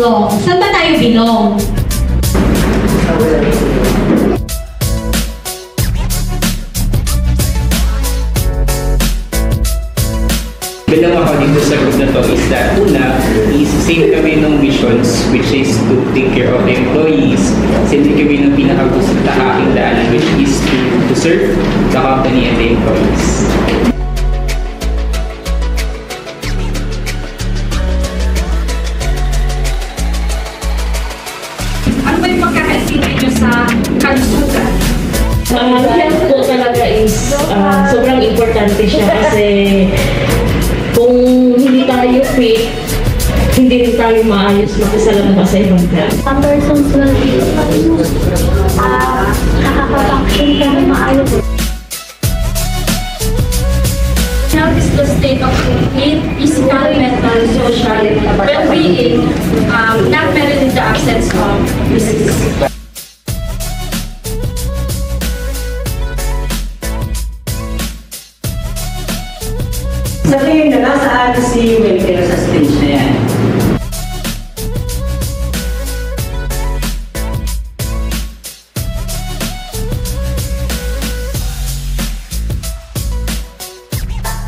belong. Saan ba tayo belong? Bilang ako dito sa group na to is that una is same kami ng missions which is to take care of the employees. Same din kami ng pinakagusto na aking daan which is to serve the company and the employees. Ano ba yung pagkakaisipin nyo sa kalusugan? Health po talaga is sobrang importante siya kasi kung hindi tayo fit, hindi rin tayo maayos makisalamuha sa ibang tao. Ang person's well-being, nakaka-function ka na maayos. Health is the state of complete physical, mental, social well-being, not measured in the absence of disease. Sa tingin na nasaan si welfare sa stage na yan?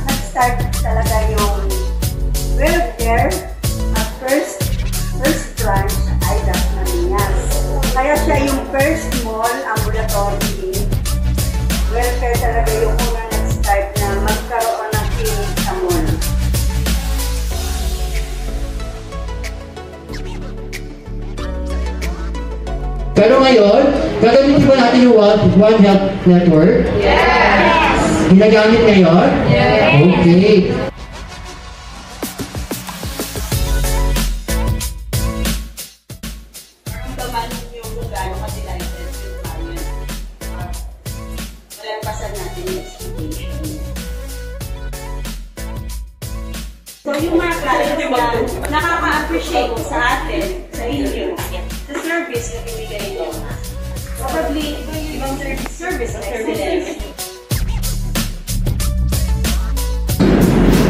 Nag-start talaga yung welfare at first branch ay Dasmariñas. Kaya siya yung first small ambulatory in welfare talaga yung unang nag-start na magkaroon ng clinic sa mall. Pero ngayon, gagamitin ba natin yung One Health Network? Yes! Ginagamit ngayon? Yes! Okay. Naramdaman yung lugar kasi license yung client. Malampasan natin yung expectation niya. So yung mga clients na nakaka-appreciate sa atin, sa inyo, the service na binigay nyo. Probably, ibang service excellence.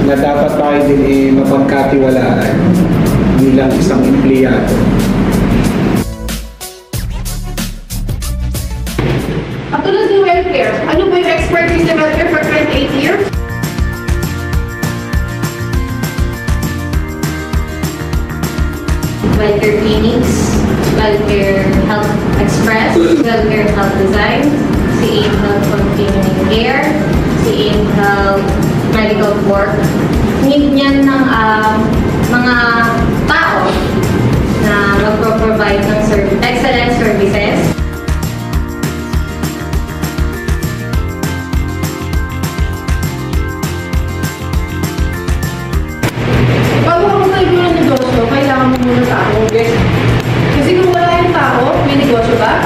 Na dapat tayo din mapagkatiwalaan bilang isang empleyado. At tulad ng welfare, ano ba yung expertise ng welfare for 28 years? Welfare clinics, welfare health express, welfare health design, CA Health Continuing Care, CA Health Medical Work. Need niyan ng mga tao na magpro-provide ng excellent services. Bago ako sa iba ng negosyo, kailangan mo muna tao. Kasi kung wala yung tao, may negosyo ba?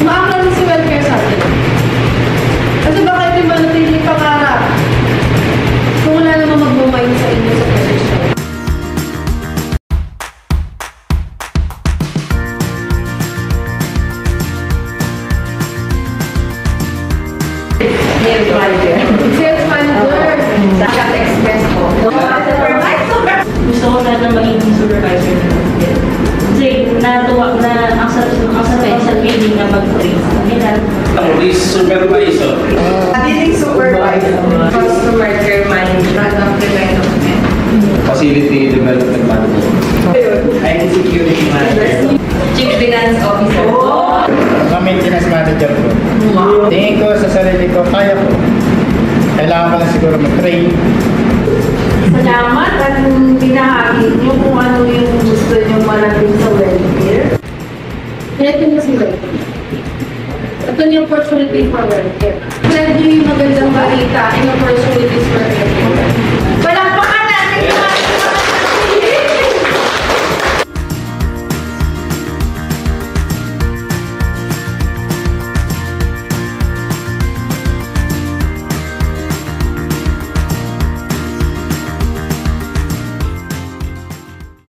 Maakala si welfare sa atin. Kasi baka ito ba natin yung pangarap kung wala naman magbumayin sa inyo sa posisyon. Sales manager. Sales manager. Health express po. Gusto ko na magiging supervisor na healthcare. Kasi natuwa na ang sa social media na mag-praise nila. Police supervisor. Dealing supervisor. Customer care management of development. Facility Development Manager. IT Security Manager. Chief Finance Officer. Maintenance Manager ko. Tingin ko sa sarili ko, kaya ko. Kailangan ko lang siguro mag-train. Salamat at binahagi niyo kung ano yung gusto niyo marating sa welfare. Ito na si welfare. Ito yung opportunity for welfare. Send niyo yung magandang balita and opportunities for welfare.